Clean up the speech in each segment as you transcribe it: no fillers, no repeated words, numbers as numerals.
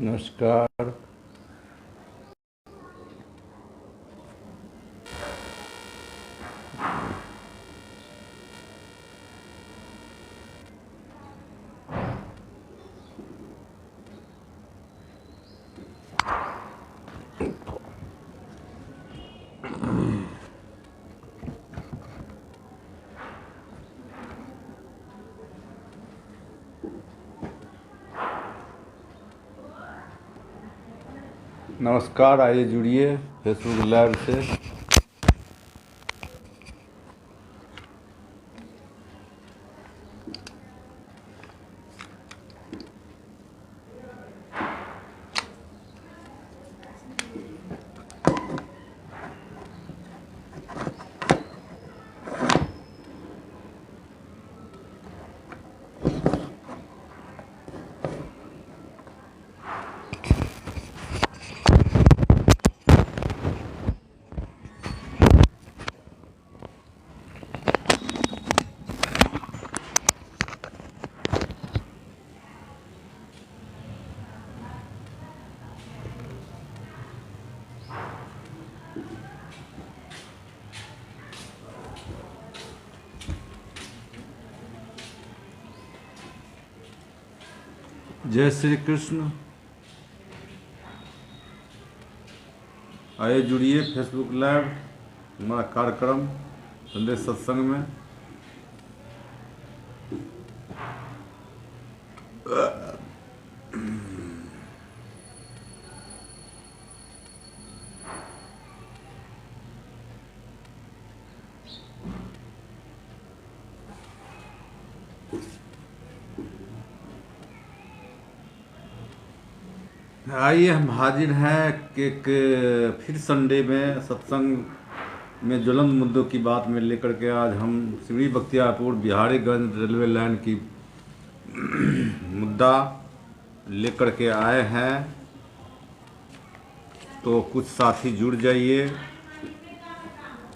नमस्कार। नमस्कार, आइए जुड़िए फेसबुक लाइव से। जय श्री कृष्ण। आइए जुड़िए फेसबुक लाइव हमारा कार्यक्रम संदेश सत्संग में। आइए हम हाजिर हैं कि एक फिर संडे में सत्संग में ज्वलंत मुद्दों की बात में लेकर के आज हम सिमरी बख्तियारपुर बिहारीगंज रेलवे लाइन की मुद्दा लेकर के आए हैं। तो कुछ साथी जुड़ जाइए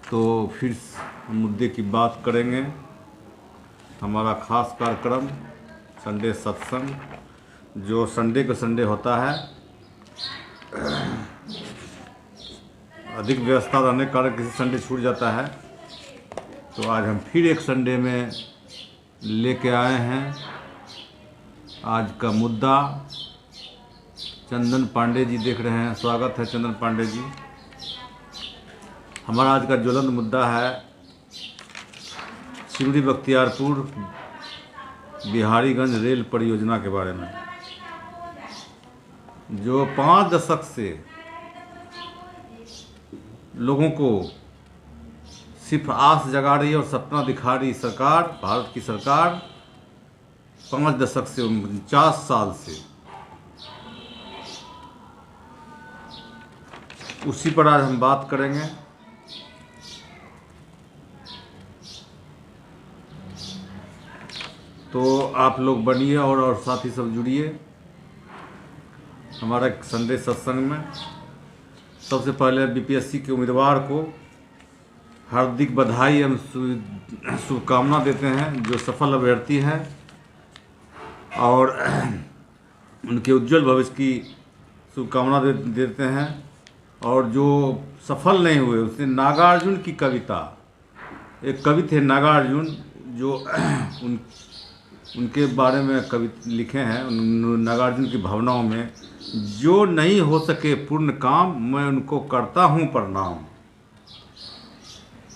तो फिर मुद्दे की बात करेंगे। हमारा खास कार्यक्रम संडे सत्संग जो संडे को संडे होता है, अधिक व्यवस्था रहने के कारण किसी संडे छूट जाता है, तो आज हम फिर एक संडे में लेके आए हैं। आज का मुद्दा चंदन पांडे जी देख रहे हैं, स्वागत है चंदन पांडे जी। हमारा आज का ज्वलंत मुद्दा है सिमरी बख्तियारपुर बिहारीगंज रेल परियोजना के बारे में, जो 5 दशक से लोगों को सिर्फ आस जगा रही है और सपना दिखा रही सरकार, भारत की सरकार 5 दशक से 49 साल से, उसी पर आज हम बात करेंगे। तो आप लोग बनिए और साथी सब जुड़िए हमारा संडे सत्संग में। सबसे पहले बीपीएससी के उम्मीदवार को हार्दिक बधाई एवं शुभकामना देते हैं जो सफल अभ्यर्थी हैं, और उनके उज्जवल भविष्य की शुभकामना देते हैं। और जो सफल नहीं हुए उसने नागार्जुन की कविता, एक कवि थे नागार्जुन जो उनके बारे में कवि लिखे हैं। नागार्जुन की भावनाओं में, जो नहीं हो सके पूर्ण काम मैं उनको करता हूँ प्रणाम।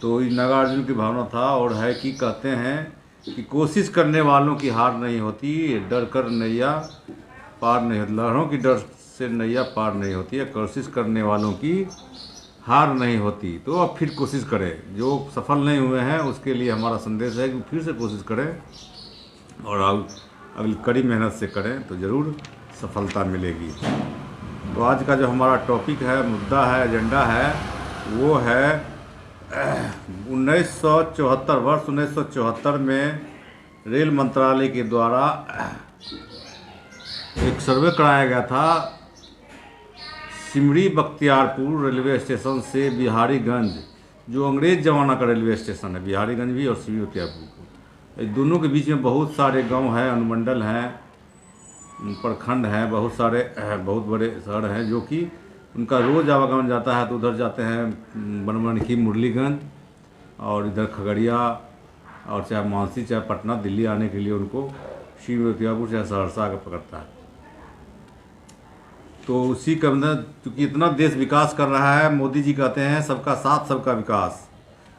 तो ये नागार्जुन की भावना था और है कि कहते हैं कि कोशिश करने वालों की हार नहीं होती, डर कर नैया पार नहीं होती, लहरों की डर से नैया पार नहीं होती है, कोशिश करने वालों की हार नहीं होती। तो अब फिर कोशिश करें, जो सफल नहीं हुए हैं उसके लिए हमारा संदेश है कि फिर से कोशिश करें और अगली कड़ी मेहनत से करें तो ज़रूर सफलता मिलेगी। तो आज का जो हमारा टॉपिक है, मुद्दा है, एजेंडा है, वो है 1974 वर्ष 1974 में रेल मंत्रालय के द्वारा एक सर्वे कराया गया था सिमरी बख्तियारपुर रेलवे स्टेशन से बिहारीगंज, जो अंग्रेज जमाना का रेलवे स्टेशन है, बिहारीगंज भी और सिमरी बख्तियारपुर, दोनों के बीच में बहुत सारे गांव हैं, अनुमंडल हैं, प्रखंड हैं, बहुत सारे बहुत बड़े शहर हैं जो कि उनका रोज़ आवागमन जाता है। तो उधर जाते हैं बनमनखी, मुरलीगंज और इधर खगड़िया, और चाहे मानसी चाहे पटना, दिल्ली आने के लिए उनको श्री बख्तियारपुर चाहे सहरसा का पकड़ता है। तो उसी का मतलब, क्योंकि इतना देश विकास कर रहा है, मोदी जी कहते हैं सबका साथ सबका विकास।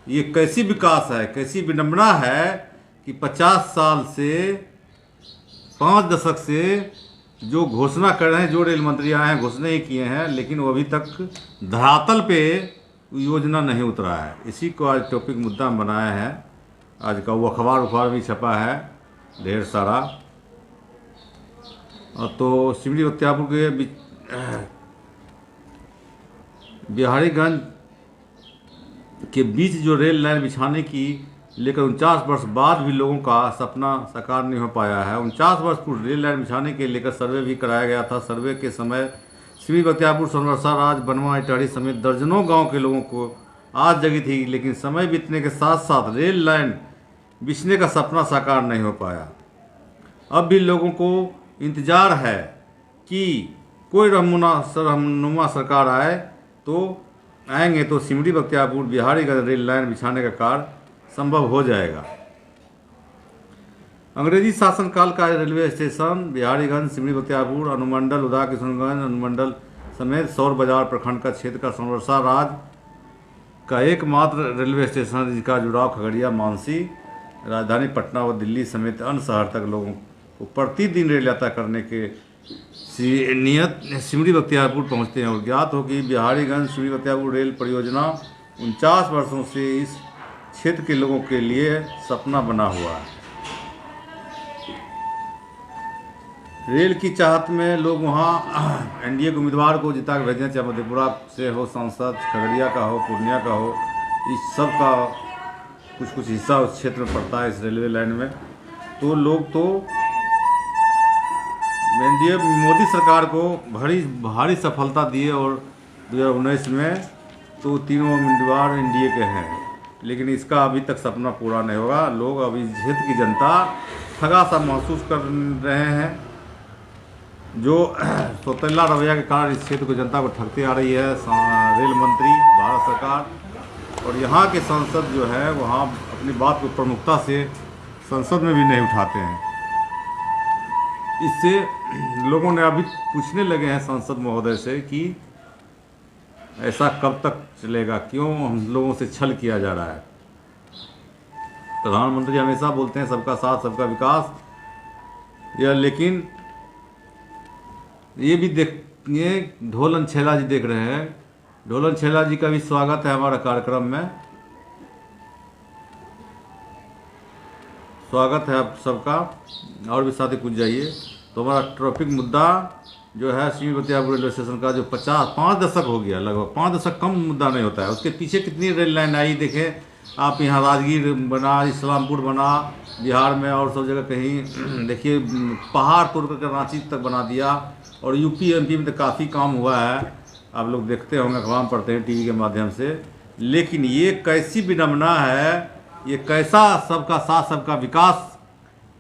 ये कैसी विकास है, कैसी विडंबना है कि 50 साल से 5 दशक से जो घोषणा कर रहे हैं, जो रेल मंत्री आए हैं घोषणा ही किए हैं, लेकिन वो अभी तक धरातल पे योजना नहीं उतरा है। इसी को आज टॉपिक मुद्दा बनाया है। आज का वो अखबार भी छपा है ढेर सारा। तो सिमरी बख्तियारपुर के बिहारीगंज के बीच जो रेल लाइन बिछाने की लेकर 49 वर्ष बाद भी लोगों का सपना साकार नहीं हो पाया है। 49 वर्ष पूर्व रेल लाइन बिछाने के लेकर सर्वे भी कराया गया था। सर्वे के समय सिमरी बख्तियारपुर, सोनवर्षा, राज, बनवा, इटाढ़ी समेत दर्जनों गांव के लोगों को आज जगी थी, लेकिन समय बीतने के साथ साथ रेल लाइन बिछने का सपना साकार नहीं हो पाया। अब भी लोगों को इंतजार है कि कोई रहनुमा सरकार आए, तो आएंगे तो सिमरी बख्तियारपुर बिहारीगंज रेल लाइन बिछाने का कार्य संभव हो जाएगा। अंग्रेजी शासनकाल का रेलवे स्टेशन बिहारीगंज, सिमरी बख्तियारपुर अनुमंडल, उदा किशनगंज अनुमंडल समेत सौर बाजार प्रखंड का क्षेत्र का सोनवर्षा राज का एकमात्र रेलवे स्टेशन, जिसका जुड़ाव खगड़िया, मानसी, राजधानी पटना व दिल्ली समेत अन्य शहर तक लोगों को प्रतिदिन रेल यात्रा करने के नियत सिमरी बख्तियारपुर पहुंचते हैं। और ज्ञात हो कि बिहारीगंज सिमरी बख्तियारपुर रेल परियोजना 49 वर्षों से इस क्षेत्र के लोगों के लिए सपना बना हुआ है। रेल की चाहत में लोग वहाँ एनडीए के उम्मीदवार को जिता के भेजें, चाहे मधेपुरा से हो सांसद, खगड़िया का हो, पूर्णिया का हो, इस सब का कुछ हिस्सा उस क्षेत्र में पड़ता है इस रेलवे लाइन में। तो लोग तो एनडीए मोदी सरकार को भारी सफलता दिए और 2019 में तो तीनों उम्मीदवार एनडीए के हैं, लेकिन इसका अभी तक सपना पूरा नहीं होगा। लोग अभी क्षेत्र की जनता ठगा सा महसूस कर रहे हैं, जो सौतेला रवैया के कारण इस क्षेत्र को जनता को ठगती आ रही है रेल मंत्री, भारत सरकार। और यहाँ के सांसद जो है वहाँ अपनी बात को प्रमुखता से संसद में भी नहीं उठाते हैं। इससे लोगों ने अभी पूछने लगे हैं सांसद महोदय से कि ऐसा कब तक चलेगा, क्यों हम लोगों से छल किया जा रहा है। प्रधानमंत्री हमेशा बोलते हैं सबका साथ सबका विकास, लेकिन ये भी देखिए, ढोलन छेला जी देख रहे हैं, ढोलन छेला जी का भी स्वागत है हमारा कार्यक्रम में। स्वागत है आप सबका, और भी साथी कुछ जाइए। तो हमारा टॉपिक मुद्दा जो है सिमरी बख्तियारपुर रेलवे स्टेशन का, जो 5 दशक हो गया, लगभग 5 दशक कम मुद्दा नहीं होता है। उसके पीछे कितनी रेल लाइन आई देखें आप। यहाँ राजगीर बना, इस्लामपुर बना बिहार में, और सब जगह कहीं देखिए पहाड़ तोड़ करके रांची तक बना दिया। और यूपी एमपी में तो काफ़ी काम हुआ है, आप लोग देखते होंगे, अखबार पढ़ते हैं टीवी के माध्यम से। लेकिन ये कैसी विडंबना है, ये कैसा सबका साथ सबका विकास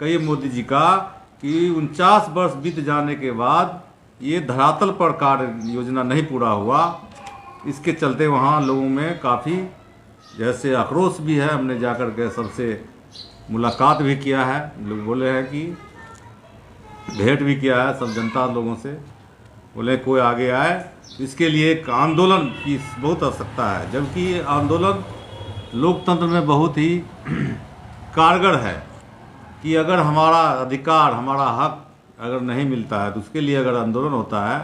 कहिए मोदी जी का, कि 49 वर्ष बीत जाने के बाद ये धरातल पर कार्य योजना नहीं पूरा हुआ। इसके चलते वहाँ लोगों में काफ़ी जैसे आक्रोश भी है। हमने जाकर के सबसे मुलाकात भी किया है, लोग बोले हैं कि भेंट भी किया है सब जनता लोगों से, बोले कोई आगे आए। इसके लिए एक आंदोलन की बहुत आवश्यकता है, जबकि ये आंदोलन लोकतंत्र में बहुत ही कारगर है कि अगर हमारा अधिकार, हमारा हक अगर नहीं मिलता है तो उसके लिए अगर आंदोलन होता है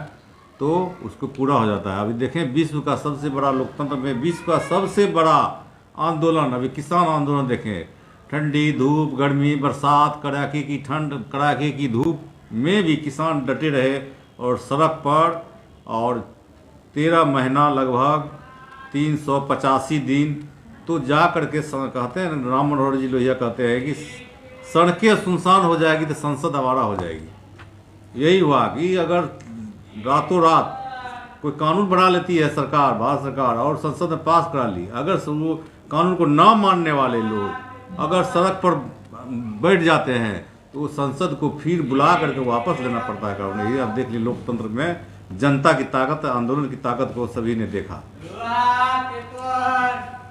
तो उसको पूरा हो जाता है। अभी देखें, विश्व का सबसे बड़ा लोकतंत्र में विश्व का सबसे बड़ा आंदोलन अभी किसान आंदोलन देखें। ठंडी धूप, गर्मी, बरसात, कड़ाके की ठंड, कड़ाके की धूप में भी किसान डटे रहे और सड़क पर, और 13 महीना लगभग 385 दिन। तो जा करके कहते हैं, राम मनोहर जी लोहिया कहते हैं कि सड़कें सुनसान हो जाएगी तो संसद आवारा हो जाएगी। यही हुआ कि अगर रातों रात कोई कानून बना लेती है सरकार, भारत सरकार, और संसद में पास करा ली, अगर वो कानून को ना मानने वाले लोग अगर सड़क पर बैठ जाते हैं तो संसद को फिर बुला करके वापस लेना पड़ता है कानून। ये आप देख लीजिए, लोकतंत्र में जनता की ताकत, आंदोलन की ताकत को सभी ने देखा।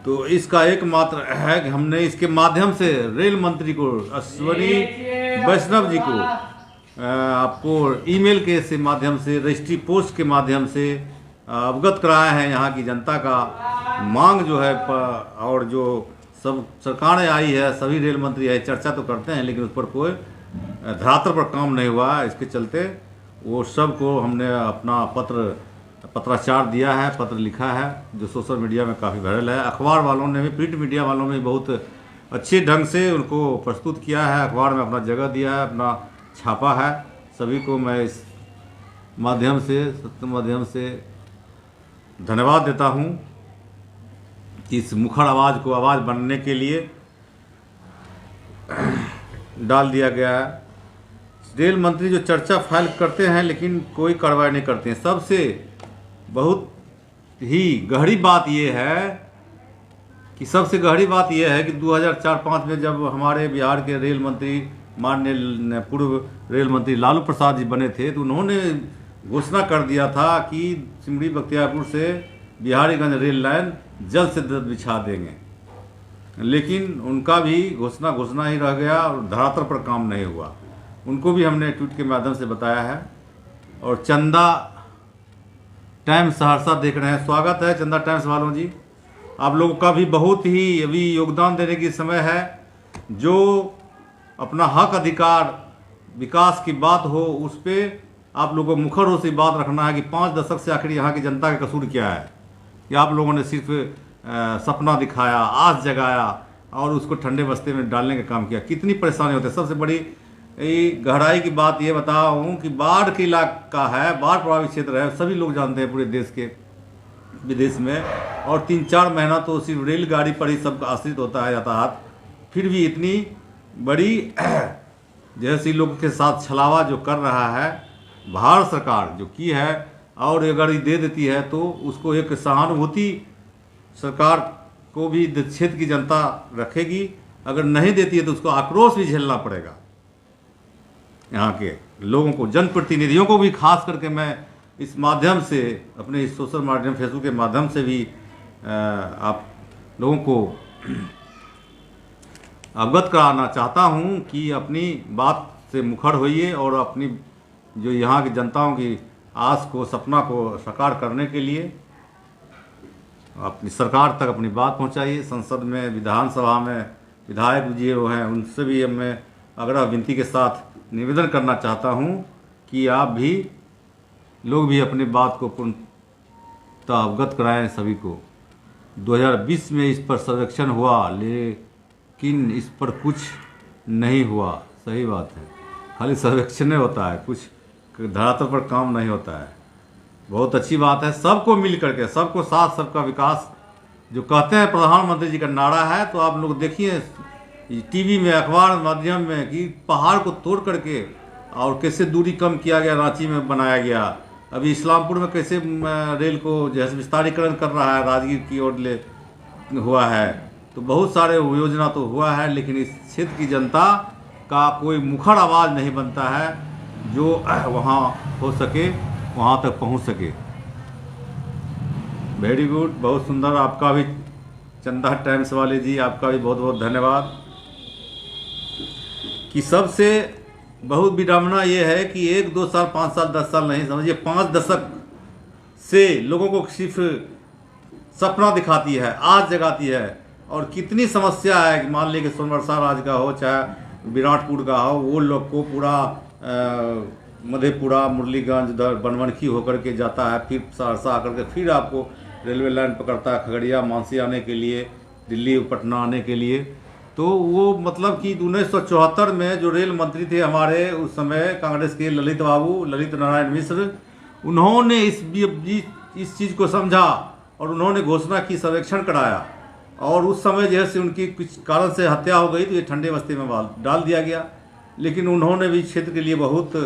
तो इसका एकमात्र है कि हमने इसके माध्यम से रेल मंत्री को, अश्विनी वैष्णव जी को, आपको ईमेल के से माध्यम से, रजिस्ट्री पोस्ट के माध्यम से अवगत कराया है यहाँ की जनता का मांग जो है। और जो सब सरकारें आई है, सभी रेल मंत्री आई, चर्चा तो करते हैं लेकिन उस पर कोई धरातल पर काम नहीं हुआ। इसके चलते वो सब को हमने अपना पत्राचार दिया है, पत्र लिखा है, जो सोशल मीडिया में काफ़ी वायरल है। अखबार वालों ने भी, प्रिंट मीडिया वालों ने बहुत अच्छे ढंग से उनको प्रस्तुत किया है, अखबार में अपना जगह दिया है, अपना छापा है। सभी को मैं इस माध्यम से, सत्य माध्यम से धन्यवाद देता हूँ कि इस मुखर आवाज़ को आवाज़ बनने के लिए डाल दिया गया है। रेल मंत्री जो चर्चा फाइल करते हैं लेकिन कोई कार्रवाई नहीं करते हैं। सबसे बहुत ही गहरी बात यह है कि कि 2004-05 में जब हमारे बिहार के रेल मंत्री, माननीय पूर्व रेल मंत्री लालू प्रसाद जी बने थे, तो उन्होंने घोषणा कर दिया था कि सिमरी बख्तियारपुर से बिहारीगंज रेल लाइन जल्द से जल्द बिछा देंगे। लेकिन उनका भी घोषणा ही रह गया और धरातल पर काम नहीं हुआ। उनको भी हमने ट्वीट के माध्यम से बताया है। और चंदा टाइम्स सहरसा देख रहे हैं, स्वागत है चंदा टाइम्स वालों जी। आप लोगों का भी बहुत ही अभी योगदान देने की समय है। जो अपना हक, अधिकार, विकास की बात हो, उस पर आप लोगों को मुखर हो से बात रखना है कि 5 दशक से आखिर यहाँ की जनता का कसूर क्या है। कि आप लोगों ने सिर्फ सपना दिखाया, आस जगाया और उसको ठंडे बस्ते में डालने का काम किया। कितनी परेशानी होती है। सबसे बड़ी गहराई की बात ये बता हूँ कि बाढ़ के इलाका है, बाढ़ प्रभावित क्षेत्र है, सभी लोग जानते हैं पूरे देश के, विदेश में। और 3-4 महीना तो सिर्फ रेलगाड़ी पर ही सब आश्रित होता है यातायात। फिर भी इतनी बड़ी जैसे लोगों के साथ छलावा जो कर रहा है भारत सरकार जो की है, और अगर ये दे देती है तो उसको एक सहानुभूति सरकार को भी क्षेत्र की जनता रखेगी। अगर नहीं देती है तो उसको आक्रोश भी झेलना पड़ेगा। यहाँ के लोगों को, जनप्रतिनिधियों को भी, खास करके मैं इस माध्यम से, अपने इस सोशल माध्यम, फेसबुक के माध्यम से भी आप लोगों को अवगत कराना चाहता हूँ कि अपनी बात से मुखर होइए और अपनी जो यहाँ की जनताओं की आस को, सपना को साकार करने के लिए अपनी सरकार तक अपनी बात पहुँचाइए। संसद में, विधानसभा में विधायक जो हैं उनसे भी मैं आग्रह विनती के साथ निवेदन करना चाहता हूँ कि आप भी लोग भी अपनी बात को पूर्णतः अवगत कराएं सभी को। 2020 में इस पर सर्वेक्षण हुआ लेकिन इस पर कुछ नहीं हुआ। सही बात है, खाली सर्वेक्षण होता है, कुछ धरातल पर काम नहीं होता है। बहुत अच्छी बात है। सबको मिल करके, सबको साथ, सबका विकास जो कहते हैं प्रधानमंत्री जी का नारा है। तो आप लोग देखिए टीवी में, अखबार माध्यम में कि पहाड़ को तोड़ करके और कैसे दूरी कम किया गया, रांची में बनाया गया। अभी इस्लामपुर में कैसे रेल को जैसे विस्तारीकरण कर रहा है, राजगीर की ओर ले हुआ है। तो बहुत सारे योजना तो हुआ है, लेकिन इस क्षेत्र की जनता का कोई मुखर आवाज़ नहीं बनता है जो वहाँ हो सके, वहाँ तक पहुँच सके। वेरी गुड, बहुत सुंदर। आपका भी चंदा टाइम्स वाले जी, आपका भी बहुत बहुत धन्यवाद। कि सबसे बहुत विडम्बना ये है कि 1, 2 साल, 5 साल, 10 साल नहीं, समझिए 5 दशक से लोगों को सिर्फ सपना दिखाती है, आस जगाती है। और कितनी समस्या है कि मान लीजिए कि सोनवर्षा राज का हो, चाहे विराटपुर का हो, वो लोग को पूरा मधेपुरा, मुरलीगंज, बनमनखी होकर के जाता है, फिर सहरसा आकर के फिर आपको रेलवे लाइन पकड़ता है खगड़िया, मानसी आने के लिए, दिल्ली, पटना आने के लिए। तो वो मतलब कि 1974 में जो रेल मंत्री थे हमारे उस समय कांग्रेस के ललित नारायण मिश्र, उन्होंने इस चीज़ को समझा और उन्होंने घोषणा की, सर्वेक्षण कराया। और उस समय जैसे उनकी कुछ कारण से हत्या हो गई तो ये ठंडे बस्ते में डाल दिया गया। लेकिन उन्होंने भी क्षेत्र के लिए बहुत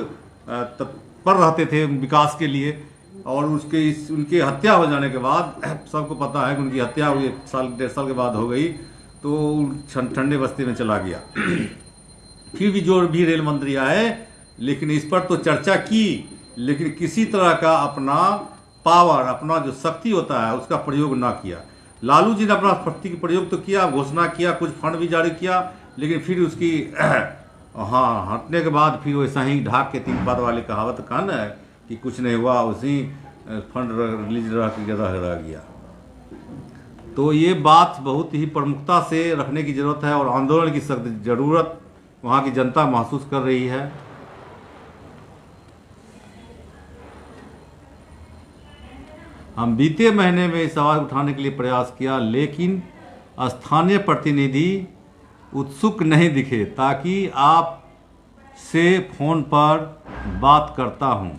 तत्पर रहते थे विकास के लिए। और उनकी हत्या हो जाने के बाद, सबको पता है कि उनकी हत्या हुई 1 साल 1.5 साल के बाद हो गई, तो ठंडे बस्ती में चला गया। फिर भी जो भी रेल मंत्री आए, लेकिन इस पर तो चर्चा की, लेकिन किसी तरह का अपना पावर, अपना जो शक्ति होता है उसका प्रयोग ना किया। लालू जी ने अपना शक्ति का प्रयोग तो किया, घोषणा किया, कुछ फंड भी जारी किया, लेकिन फिर उसकी हाँ हटने के बाद फिर वैसा ही ढाक के 3 पात वाली कहावत का न है कि कुछ नहीं हुआ, उसी फंड रिलीज रह गया। तो ये बात बहुत ही प्रमुखता से रखने की ज़रूरत है और आंदोलन की सख्त ज़रूरत वहाँ की जनता महसूस कर रही है। हम बीते महीने में इस आवाज़ उठाने के लिए प्रयास किया, लेकिन स्थानीय प्रतिनिधि उत्सुक नहीं दिखे, ताकि आप से फ़ोन पर बात करता हूं।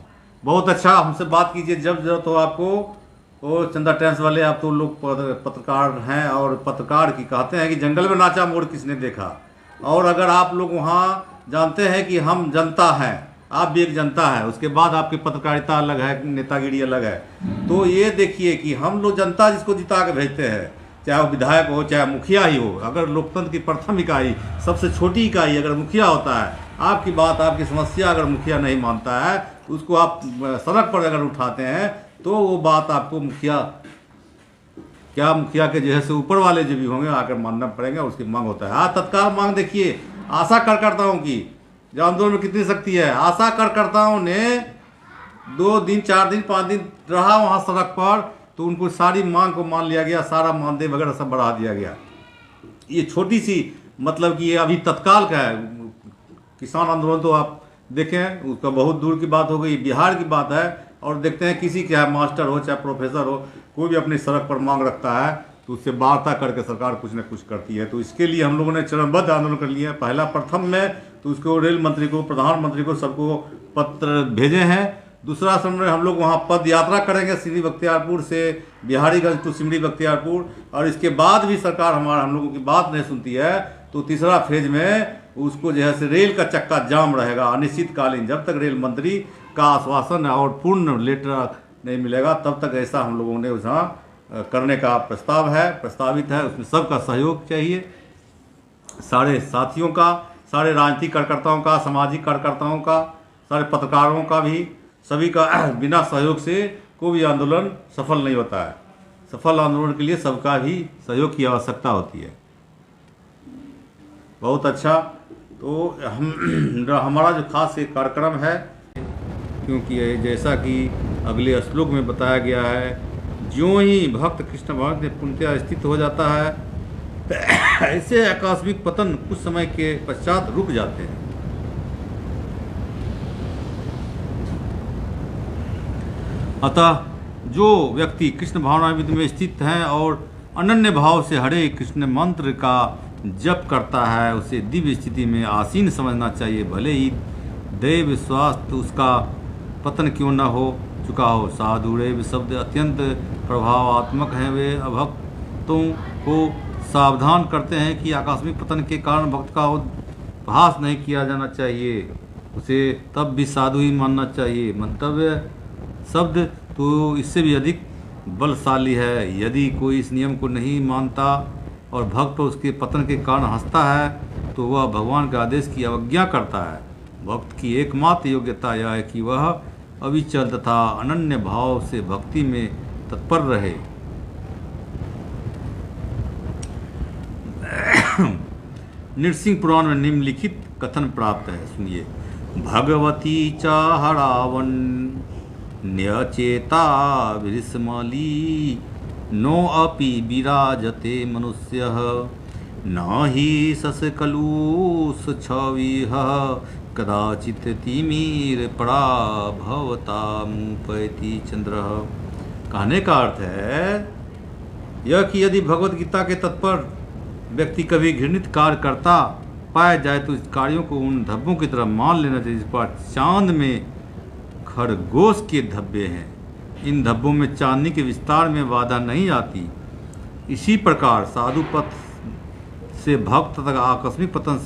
बहुत अच्छा, हमसे बात कीजिए जब जरूरत हो आपको। वो चंदा टाइम्स वाले, आप तो लोग पत्रकार हैं, और पत्रकार की कहते हैं कि जंगल में नाचा मोर किसने देखा। और अगर आप लोग वहाँ जानते हैं कि हम जनता हैं, आप भी एक जनता है, उसके बाद आपकी पत्रकारिता अलग है, नेतागिरी अलग है, तो ये देखिए कि हम लोग जनता जिसको जिता के भेजते हैं, चाहे वो विधायक हो चाहे मुखिया ही हो, अगर लोकतंत्र की प्रथम इकाई, सबसे छोटी इकाई अगर मुखिया होता है, आपकी बात, आपकी समस्या अगर मुखिया नहीं मानता है, तो उसको आप सड़क पर अगर उठाते हैं, तो वो बात आपको मुखिया के जो है से ऊपर वाले जो भी होंगे आकर मानना पड़ेंगे, उसकी मांग होता है। आज तत्काल मांग देखिए, आशा कार्यकर्ताओं की जो आंदोलन में कितनी शक्ति है। आशा कार्यकर्ताओं ने 2 दिन 4 दिन 5 दिन रहा वहाँ सड़क पर, तो उनको सारी मांग को मान लिया गया, सारा मानदेय वगैरह सब बढ़ा दिया गया। ये छोटी सी मतलब कि ये अभी तत्काल का है। किसान आंदोलन तो आप देखें, उसका बहुत दूर की बात हो गई, बिहार की बात है। और देखते हैं किसी चाहे मास्टर हो चाहे प्रोफेसर हो, कोई भी अपनी सड़क पर मांग रखता है तो उससे वार्ता करके सरकार कुछ न कुछ करती है। तो इसके लिए हम लोगों ने चरणबद्ध आंदोलन कर लिया है। पहला प्रथम में तो उसको रेल मंत्री को, प्रधानमंत्री को, सबको पत्र भेजे हैं। दूसरा समय हम लोग वहाँ पद यात्रा करेंगे सिमरी बख्तियारपुर से बिहारीगंज टू सिमरी बख्तियारपुर, और इसके बाद भी सरकार हम लोगों की बात नहीं सुनती है, तो तीसरा फेज में उसको जो है से रेल का चक्का जाम रहेगा अनिश्चितकालीन, जब तक रेल मंत्री का आश्वासन और पूर्ण लेटर नहीं मिलेगा तब तक ऐसा हम लोगों ने वहाँ करने का प्रस्तावित है। उसमें सबका सहयोग चाहिए, सारे साथियों का, सारे राजनीतिक कार्यकर्ताओं का, सामाजिक कार्यकर्ताओं का, सारे पत्रकारों का भी, सभी का बिना सहयोग से कोई भी आंदोलन सफल नहीं होता है। सफल आंदोलन के लिए सबका भी सहयोग की आवश्यकता होती है। बहुत अच्छा, तो हमारा जो खास एक कार्यक्रम है, क्योंकि जैसा कि अगले श्लोक में बताया गया है, ज्यों ही भक्त कृष्ण भक्त में पूर्णतया स्थित हो जाता है, ऐसे आकस्मिक पतन कुछ समय के पश्चात रुक जाते हैं। अतः जो व्यक्ति कृष्ण भावनाविद में स्थित हैं और अनन्य भाव से हरे कृष्ण मंत्र का जप करता है, उसे दिव्य स्थिति में आसीन समझना चाहिए, भले ही दैव स्वास्थ्य उसका पतन क्यों न हो चुका हो। साधु रेव शब्द अत्यंत प्रभावात्मक हैं। वे अभक्तों को सावधान करते हैं कि आकस्मिक पतन के कारण भक्त का उपहास नहीं किया जाना चाहिए, उसे तब भी साधु ही मानना चाहिए। मंतव्य शब्द तो इससे भी अधिक बलशाली है। यदि कोई इस नियम को नहीं मानता और भक्त उसके पतन के कारण हंसता है, तो वह भगवान के आदेश की अवज्ञा करता है। भक्त की एकमात्र योग्यता यह है कि वह अविचल तथा अनन्य भाव से भक्ति में तत्पर रहे। नृसिंह पुराण में निम्नलिखित कथन प्राप्त है, सुनिए। भगवती चाह रावण न्यचेता विस्मली नो अपि विराजते मनुष्यः न हि ससकलुष छविः कदाचित तिमिर पराभवता मुपैति चंद्रः। कहने का अर्थ है यह कि यदि भगवत गीता के तत्पर व्यक्ति कभी घृणित कार्य करता पाया जाए तो इस कार्यों को उन धब्बों की तरह मान लेना चाहिए जिस पर चांद में खरगोश के धब्बे हैं। इन धब्बों में चांदनी के विस्तार में बाधा नहीं आती। इसी प्रकार साधु पथ से भक्त तक आकस्मिक पतन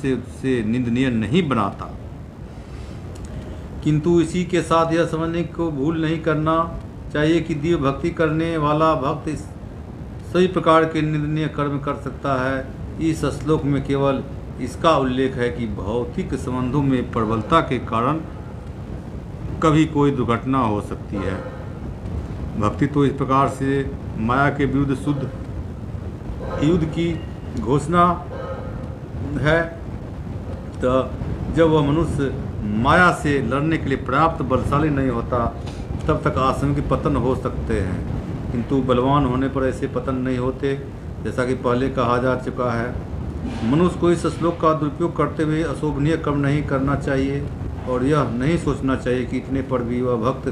से निंदनीय नहीं बनाता, किंतु इसी के साथ यह समझने को भूल नहीं करना चाहिए कि दिव्य भक्ति करने वाला भक्त इस सभी प्रकार के निंदनीय कर्म कर सकता है। इस श्लोक में केवल इसका उल्लेख है कि भौतिक संबंधों में प्रबलता के कारण कभी कोई दुर्घटना हो सकती है। भक्ति तो इस प्रकार से माया के विरुद्ध शुद्ध युद्ध की घोषणा है। तो जब वह मनुष्य माया से लड़ने के लिए पर्याप्त बलशाली नहीं होता तब तक आकस्मिक पतन हो सकते हैं, किंतु बलवान होने पर ऐसे पतन नहीं होते। जैसा कि पहले कहा जा चुका है, मनुष्य को इस श्लोक का दुरुपयोग करते हुए अशोभनीय कर्म नहीं करना चाहिए और यह नहीं सोचना चाहिए कि इतने पर भी वह भक्त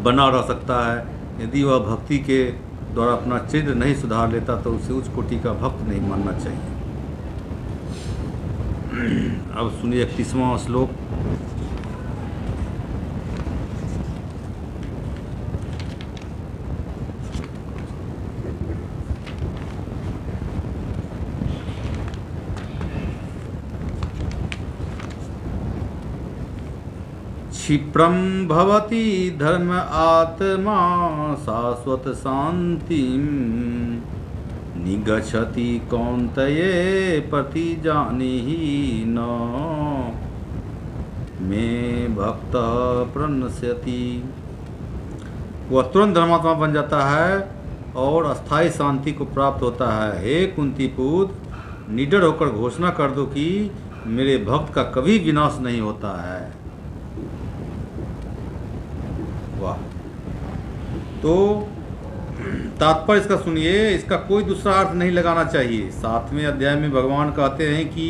बना रह सकता है। यदि वह भक्ति के द्वारा अपना चरित्र नहीं सुधार लेता तो उसे उच्च कोटि का भक्त नहीं मानना चाहिए। अब सुनिए 31वां श्लोक। क्षिप्रं भवति धर्म आत्मा शाश्वत शांतिं निगच्छति कौन्तेय प्रतिजानीहि न मे भक्त प्रणश्यति। वह तुरंत धर्मात्मा बन जाता है और अस्थायी शांति को प्राप्त होता है। हे कुंती पुत्र, निडर होकर घोषणा कर दो कि मेरे भक्त का कभी विनाश नहीं होता है। वाह। तो तात्पर्य इसका सुनिए, इसका कोई दूसरा अर्थ नहीं लगाना चाहिए। 7वें अध्याय में भगवान कहते हैं कि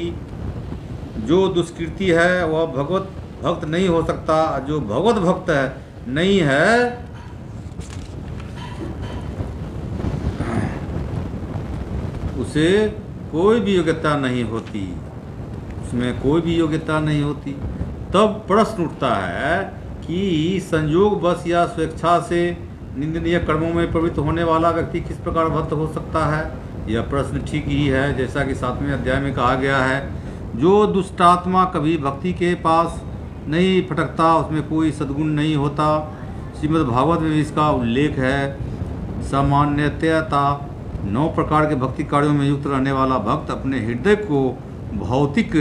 जो दुष्कृति है वह भगवत भक्त नहीं हो सकता, जो भगवत भक्त है नहीं है उसे कोई भी योग्यता नहीं होती, उसमें कोई भी योग्यता नहीं होती। तब प्रश्न उठता है कि संयोग बस या स्वेच्छा से निंदनीय कर्मों में प्रवृत्त होने वाला व्यक्ति किस प्रकार भक्त हो सकता है। यह प्रश्न ठीक ही है, जैसा कि 7वें अध्याय में कहा गया है, जो दुष्टात्मा कभी भक्ति के पास नहीं फटकता उसमें कोई सद्गुण नहीं होता। श्रीमद् भागवत में भी इसका उल्लेख है। सामान्यतया 9 प्रकार के भक्ति कार्यों में युक्त रहने वाला भक्त अपने हृदय को भौतिक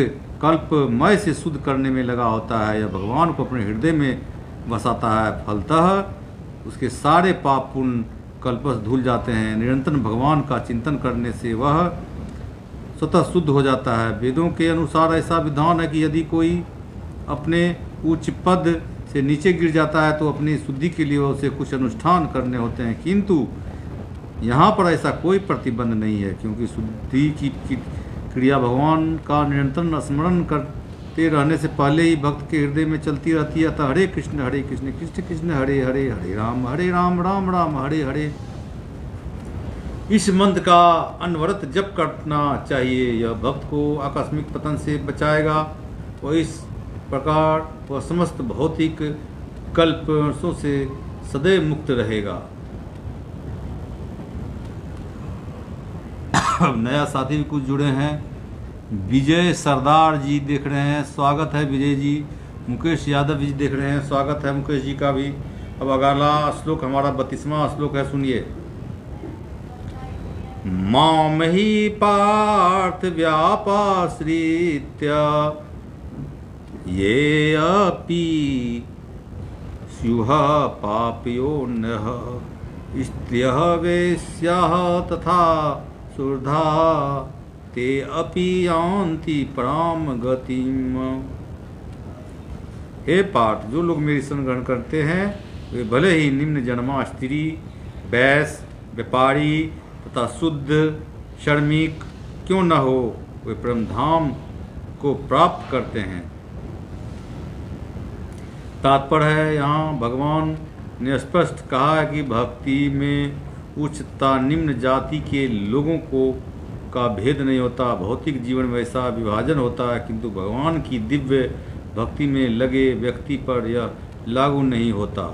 कल्पमय से शुद्ध करने में लगा होता है या भगवान को अपने हृदय में बसाता है। फलतः उसके सारे पाप पुण्य कल्पश धुल जाते हैं। निरंतर भगवान का चिंतन करने से वह स्वतः शुद्ध हो जाता है। वेदों के अनुसार ऐसा विधान है कि यदि कोई अपने उच्च पद से नीचे गिर जाता है तो अपनी शुद्धि के लिए उसे कुछ अनुष्ठान करने होते हैं, किंतु यहाँ पर ऐसा कोई प्रतिबंध नहीं है, क्योंकि शुद्धि की क्रिया भगवान का निरंतर स्मरण करते रहने से पहले ही भक्त के हृदय में चलती रहती है। अतः हरे कृष्ण कृष्ण कृष्ण हरे हरे, हरे राम राम राम हरे हरे, इस मंत्र का अनवरत जप करना चाहिए। यह भक्त को आकस्मिक पतन से बचाएगा और इस प्रकार वह समस्त भौतिक कल्पनाओं से सदैव मुक्त रहेगा। नया साथी भी कुछ जुड़े हैं। विजय सरदार जी देख रहे हैं, स्वागत है विजय जी। मुकेश यादव जी देख रहे हैं, स्वागत है मुकेश जी का भी। अब अगला श्लोक हमारा 32वां श्लोक है, सुनिए। माम ही पार्थ व्यापाश्रित्य ये अपि स्युः पापयोन्यः स्त्रियः वेश्याः तथा सुरधा ते अपि यान्ति पराम गतिम। हे पार्थ, जो लोग मेरी शरण ग्रहण करते हैं वे भले ही निम्न जन्मा स्त्री, वैश्य, व्यापारी तथा शुद्ध श्रमिक क्यों न हो, वे परम धाम को प्राप्त करते हैं। तात्पर्य है, यहाँ भगवान ने स्पष्ट कहा है कि भक्ति में उच्च तथा निम्न जाति के लोगों को का भेद नहीं होता। भौतिक जीवन में ऐसा विभाजन होता है, किंतु भगवान की दिव्य भक्ति में लगे व्यक्ति पर यह लागू नहीं होता।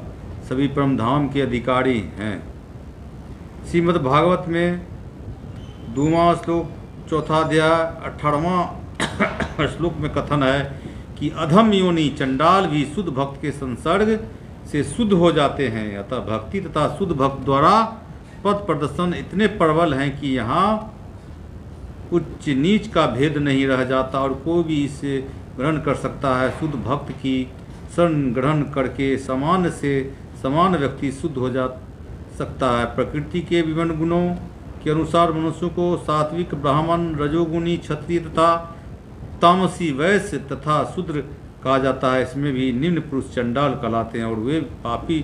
सभी परम धाम के अधिकारी हैं। श्रीमद् भागवत में 2वां श्लोक 4था अध्याय 18वां श्लोक में कथन है कि अधम योनि चंडाल भी शुद्ध भक्त के संसर्ग से शुद्ध हो जाते हैं। अतः भक्ति तथा शुद्ध भक्त द्वारा पथ प्रदर्शन इतने प्रबल हैं कि यहाँ उच्च नीच का भेद नहीं रह जाता और कोई भी इसे ग्रहण कर सकता है। शुद्ध भक्त की शरण ग्रहण करके समान से समान व्यक्ति शुद्ध हो जा सकता है। प्रकृति के विभिन्न गुणों के अनुसार मनुष्यों को सात्विक, ब्राह्मण, रजोगुणी, क्षत्रिय तथा तामसी, वैश्य तथा शूद्र कहा जाता है। इसमें भी निम्न पुरुष चंडाल कहलाते हैं और वे पापी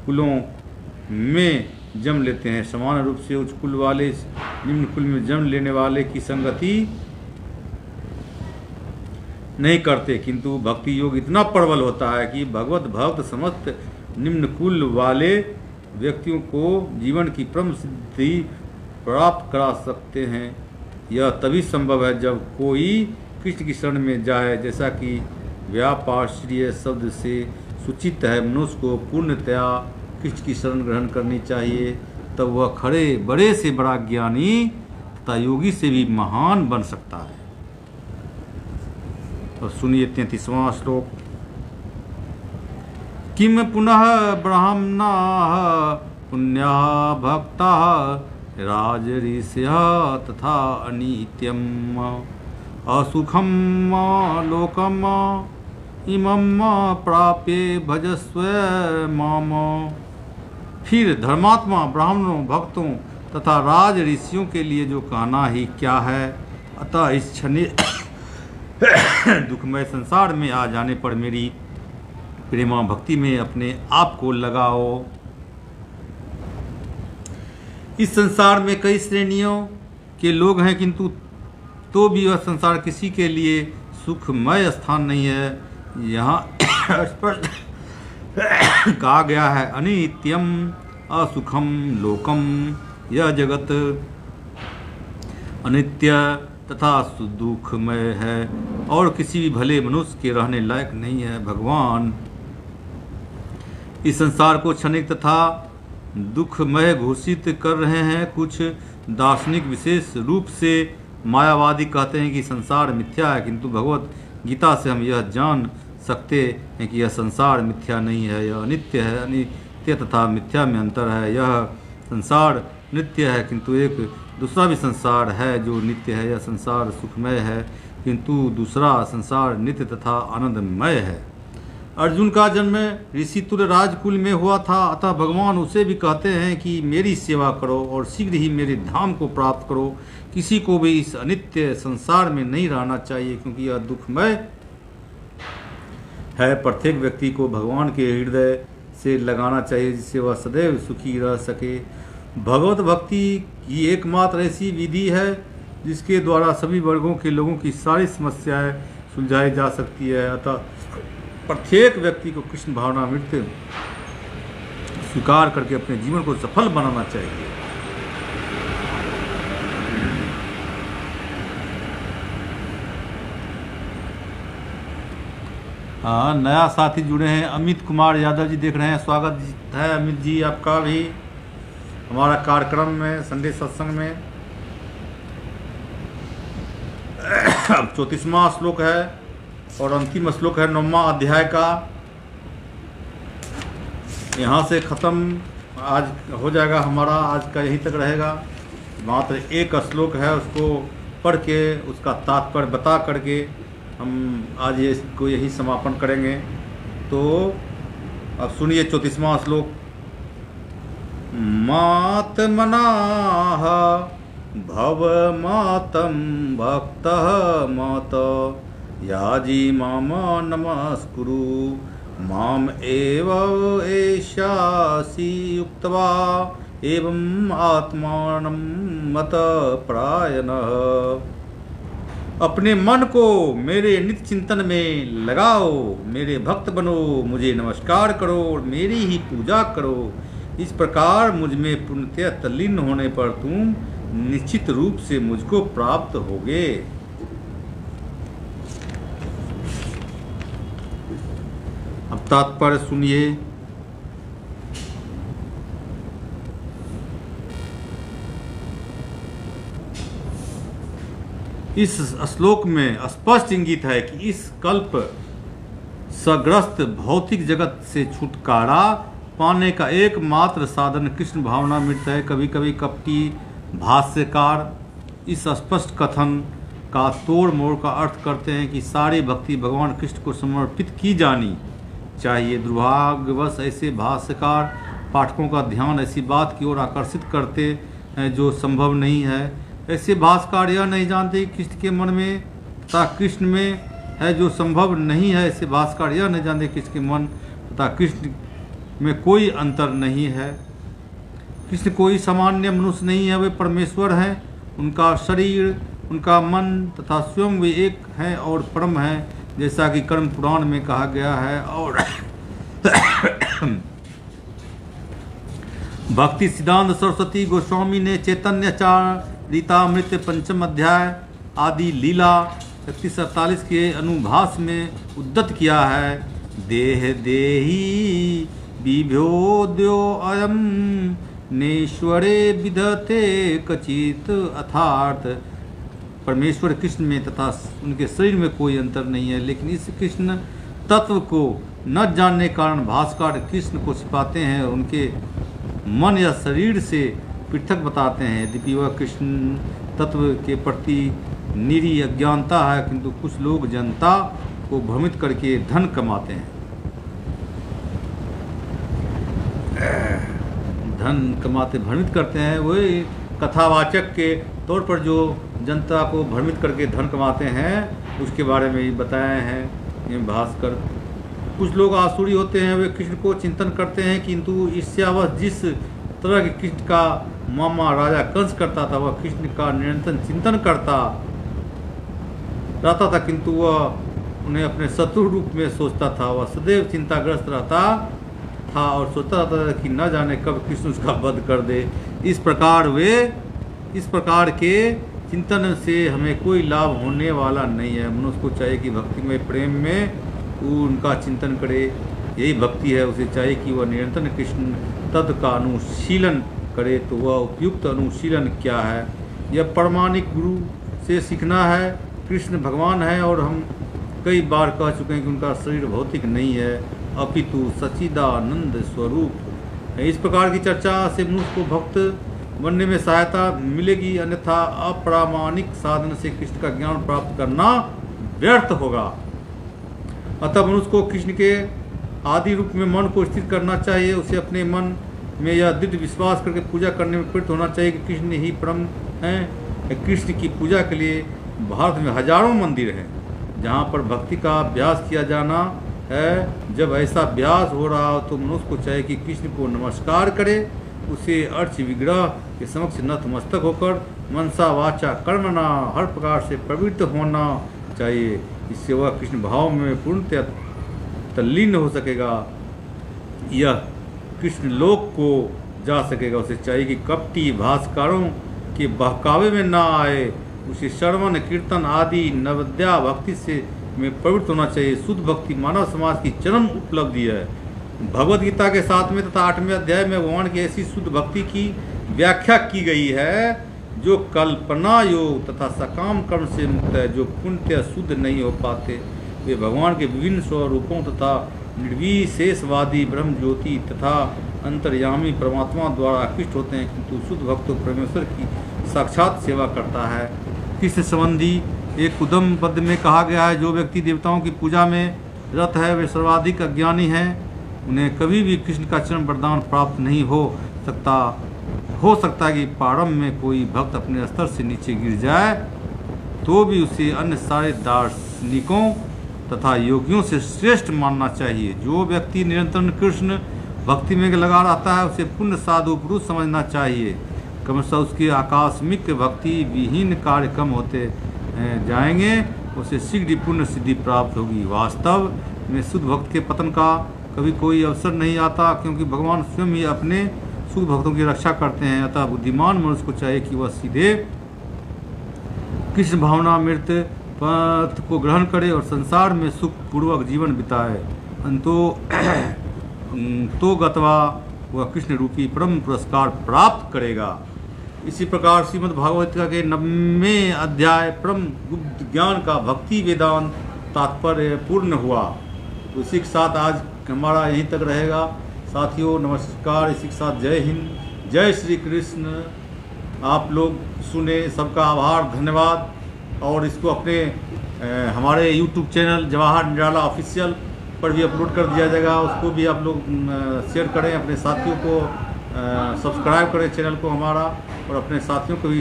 कुलों में जन्म लेते हैं। समान रूप से उच्च कुल वाले निम्न कुल में जन्म लेने वाले की संगति नहीं करते, किंतु भक्ति योग इतना प्रबल होता है कि भगवत भक्त समस्त निम्न कुल वाले व्यक्तियों को जीवन की परम सिद्धि प्राप्त करा सकते हैं। यह तभी संभव है जब कोई कृष्ण की शरण में जाए। जैसा कि व्यापाश्रय शब्द से सूचित है, मनुष्य को पूर्णतया कृष्ण की शरण ग्रहण करनी चाहिए, तब वह खड़े बड़े से बड़ा ज्ञानी तथा योगी से भी महान बन सकता है। तो सुनिए 33वां श्लोक। किम पुनः ब्राह्मणा पुण्या भक्ता राजऋषिः तथा अनित्यम असुखम लोकम इमं प्राप्य भजस्व माम। फिर धर्मात्मा ब्राह्मणों, भक्तों तथा राज ऋषियों के लिए जो कहना ही क्या है। अतः इस क्षणिक दुखमय संसार में आ जाने पर मेरी प्रेमा भक्ति में अपने आप को लगाओ। इस संसार में कई श्रेणियों के लोग हैं, किंतु तो भी वह संसार किसी के लिए सुखमय स्थान नहीं है। यहाँ स्पष्ट कहा गया है, अनित्यम असुखम लोकम। यह जगत अनित्य तथा दुखमय है और किसी भी भले मनुष्य के रहने लायक नहीं है। भगवान इस संसार को क्षणिक तथा दुखमय घोषित कर रहे हैं। कुछ दार्शनिक विशेष रूप से मायावादी कहते हैं कि संसार मिथ्या है, किंतु भगवत गीता से हम यह जान सकते हैं कि यह संसार मिथ्या नहीं है, यह अनित्य है। अनित्य तथा मिथ्या में अंतर है। यह संसार नित्य है, किंतु एक दूसरा भी संसार है जो नित्य है। यह संसार सुखमय है, किंतु दूसरा संसार नित्य तथा आनंदमय है। अर्जुन का जन्म ऋषि तुल्य राजकुल में हुआ था, अतः भगवान उसे भी कहते हैं कि मेरी सेवा करो और शीघ्र ही मेरे धाम को प्राप्त करो। किसी को भी इस अनित्य संसार में नहीं रहना चाहिए, क्योंकि यह दुखमय है। प्रत्येक व्यक्ति को भगवान के हृदय से लगाना चाहिए, जिससे वह सदैव सुखी रह सके। भगवत भक्ति की एकमात्र ऐसी विधि है जिसके द्वारा सभी वर्गों के लोगों की सारी समस्याएं सुलझाई जा सकती है। अतः प्रत्येक व्यक्ति को कृष्ण भावना मृत्यु स्वीकार करके अपने जीवन को सफल बनाना चाहिए। हाँ, नया साथी जुड़े हैं, अमित कुमार यादव जी देख रहे हैं। स्वागत है अमित जी आपका भी हमारा कार्यक्रम में, संडे सत्संग में। अब 34वां श्लोक है और अंतिम श्लोक है 9वां अध्याय का। यहाँ से ख़त्म आज हो जाएगा हमारा, आज का यहीं तक रहेगा। मात्र एक श्लोक है, उसको पढ़ के उसका तात्पर्य बता करके हम आज ये इसको यही समापन करेंगे। तो अब सुनिए 34वां श्लोक। मातमनाः भव मातं भक्तः मात याजी माम नमस्कुरु माम एव एष्यासि युक्त्वा एवं आत्मानं मत प्रायणः। अपने मन को मेरे नित्य चिंतन में लगाओ, मेरे भक्त बनो, मुझे नमस्कार करो और मेरी ही पूजा करो। इस प्रकार मुझ में पूर्णतः तल्लीन होने पर तुम निश्चित रूप से मुझको प्राप्त होगे। अब तात्पर्य सुनिए। इस श्लोक में स्पष्ट इंगित है कि इस कल्प सग्रस्त भौतिक जगत से छुटकारा पाने का एकमात्र साधन कृष्ण भावना मृत है। कभी कभी कपटी भाष्यकार इस स्पष्ट कथन का तोड़ मोड़ का अर्थ करते हैं कि सारी भक्ति भगवान कृष्ण को समर्पित की जानी चाहिए। दुर्भाग्यवश ऐसे भाष्यकार पाठकों का ध्यान ऐसी बात की ओर आकर्षित करते हैं जो संभव नहीं है। ऐसे भाष्यकार यह नहीं जानते कि कृष्ण के मन में तथा कृष्ण में है जो संभव नहीं है। ऐसे भाष्यकार यह नहीं जानते कृष्ण के मन तथा कृष्ण में कोई अंतर नहीं है। कृष्ण कोई सामान्य मनुष्य नहीं है, वे परमेश्वर हैं। उनका शरीर, उनका मन तथा स्वयं वे एक हैं और परम हैं, जैसा कि कर्म पुराण में कहा गया है। और भक्ति सिद्धांत सरस्वती गोस्वामी ने चैतन्य चरितामृत पंचम अध्याय आदि लीला 31-48 के अनुभास में उद्धत किया है। देह देही बिभ्योद्यो अयम नेश्वरे विधते कचित अर्थात परमेश्वर कृष्ण में तथा उनके शरीर में कोई अंतर नहीं है। लेकिन इस कृष्ण तत्व को न जानने के कारण भाष्यकार कृष्ण को छिपाते हैं, उनके मन या शरीर से पृथक बताते हैं। यद्यपि वह कृष्ण तत्व के प्रति निरी अज्ञानता है, किंतु कुछ लोग जनता को भ्रमित करके धन कमाते हैं। भ्रमित करते हैं। वही कथावाचक के तौर पर जो जनता को भ्रमित करके धन कमाते हैं, उसके बारे में ही बताए हैं ये भास्कर। कुछ लोग आसुरी होते हैं, वे कृष्ण को चिंतन करते हैं, किंतु ईर्ष्यावश जिस तरह के कृष्ण का मामा राजा कंस करता था, वह कृष्ण का निरंतर चिंतन करता रहता था, किंतु वह उन्हें अपने शत्रु रूप में सोचता था। वह सदैव चिंताग्रस्त रहता था और सोचता रहता था कि न जाने कब कृष्ण उसका वध कर दे। इस प्रकार के चिंतन से हमें कोई लाभ होने वाला नहीं है। मनुष्य को चाहिए कि भक्ति में प्रेम में उनका चिंतन करे, यही भक्ति है। उसे चाहिए कि वह निरंतर कृष्ण तत्व का अनुशीलन करे। तो वह उपयुक्त अनुशीलन क्या है? यह प्रामाणिक गुरु से सीखना है। कृष्ण भगवान है और हम कई बार कह चुके हैं कि उनका शरीर भौतिक नहीं है, अपितु सच्चिदानंद स्वरूप है। इस प्रकार की चर्चा से मनुष्य को भक्त बनने में सहायता मिलेगी, अन्यथा अप्रामाणिक साधन से कृष्ण का ज्ञान प्राप्त करना व्यर्थ होगा। अतः मनुष्य को कृष्ण के आदि रूप में मन को स्थिर करना चाहिए। उसे अपने मन में यह दृढ़ विश्वास करके पूजा करने में प्रवृत्त होना चाहिए कि कृष्ण ही परम हैं। कृष्ण की पूजा के लिए भारत में हजारों मंदिर हैं जहाँ पर भक्ति का अभ्यास किया जाना है। जब ऐसा अभ्यास हो रहा हो तो मनुष्य को चाहिए कि कृष्ण को नमस्कार करे, उसे अर्च विग्रह के समक्ष नतमस्तक होकर मनसा वाचा कर्मणा हर प्रकार से प्रवृत्त होना चाहिए। इससे वह कृष्ण भाव में पूर्णतः तल्लीन हो सकेगा, यह कृष्ण लोक को जा सकेगा। उसे चाहिए कि कपटी भास्करों के बहकावे में ना आए, उसे श्रवण कीर्तन आदि नवद्या भक्ति से में प्रवृत्त होना चाहिए। शुद्ध भक्ति मानव समाज की चरम उपलब्धि है। भगवद गीता के 7वें तथा 8वें अध्याय में भगवान की ऐसी शुद्ध भक्ति की व्याख्या की गई है जो कल्पना योग तथा सकाम कर्म से मुक्त है। जो पुण्य शुद्ध नहीं हो पाते वे भगवान के विभिन्न स्वरूपों तथा निर्विशेषवादी ब्रह्म ज्योति तथा अंतर्यामी परमात्मा द्वारा आकृष्ट होते हैं, किंतु शुद्ध भक्त परमेश्वर की साक्षात सेवा करता है। कृष्ण संबंधी एक उद्यम पद में कहा गया है, जो व्यक्ति देवताओं की पूजा में रत है वे सर्वाधिक अज्ञानी हैं। उन्हें कभी भी कृष्ण का चरण वरदान प्राप्त नहीं हो सकता है कि प्रारंभ में कोई भक्त अपने स्तर से नीचे गिर जाए तो भी उसे अन्य सारे दार्शनिकों तथा योगियों से श्रेष्ठ मानना चाहिए। जो व्यक्ति निरंतर कृष्ण भक्ति में लगा रहता है उसे पुण्य साधु पुरुष समझना चाहिए। क्रमशः उसके आकस्मिक भक्ति विहीन कार्य कम होते जाएंगे, उसे शीघ्र पुण्य सिद्धि प्राप्त होगी। वास्तव में शुद्ध भक्त के पतन का कभी कोई अवसर नहीं आता, क्योंकि भगवान स्वयं ही अपने शुद्ध भक्तों की रक्षा करते हैं। अतः बुद्धिमान मनुष्य को चाहिए कि वह सीधे कृष्ण भावना मृत पथ को ग्रहण करे और संसार में सुखपूर्वक जीवन बिताए। तो गत्वा वह कृष्ण रूपी परम पुरस्कार प्राप्त करेगा। इसी प्रकार श्रीमद् भागवत गीता के 90वें अध्याय परम गुप्त ज्ञान का भक्ति वेदांत तात्पर्य पूर्ण हुआ। तो इसी के साथ आज हमारा यहीं तक रहेगा। साथियों नमस्कार। इसी के साथ जय हिंद, जय श्री कृष्ण। आप लोग सुने, सबका आभार, धन्यवाद। और इसको अपने हमारे यूट्यूब चैनल जवाहर निराला ऑफिशियल पर भी अपलोड कर दिया जाएगा, उसको भी आप लोग शेयर करें, अपने साथियों को सब्सक्राइब करें चैनल को हमारा, और अपने साथियों को भी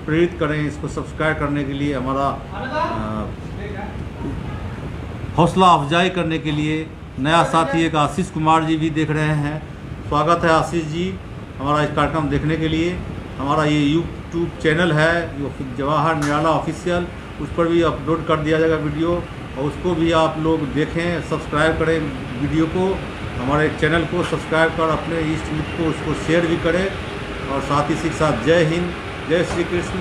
प्रेरित करें इसको सब्सक्राइब करने के लिए, हमारा हौसला अफजाई करने के लिए। नया साथी एक आशीष कुमार जी भी देख रहे हैं, स्वागत है आशीष जी हमारा इस कार्यक्रम देखने के लिए। हमारा ये यूट्यूब चैनल है जो जवाहर निराला ऑफिशियल, उस पर भी अपलोड कर दिया जाएगा वीडियो, और उसको भी आप लोग देखें, सब्सक्राइब करें वीडियो को, हमारे चैनल को सब्सक्राइब कर अपने इष्ट मित्र को उसको शेयर भी करें। और साथ ही साथ जय हिंद, जय श्री कृष्ण।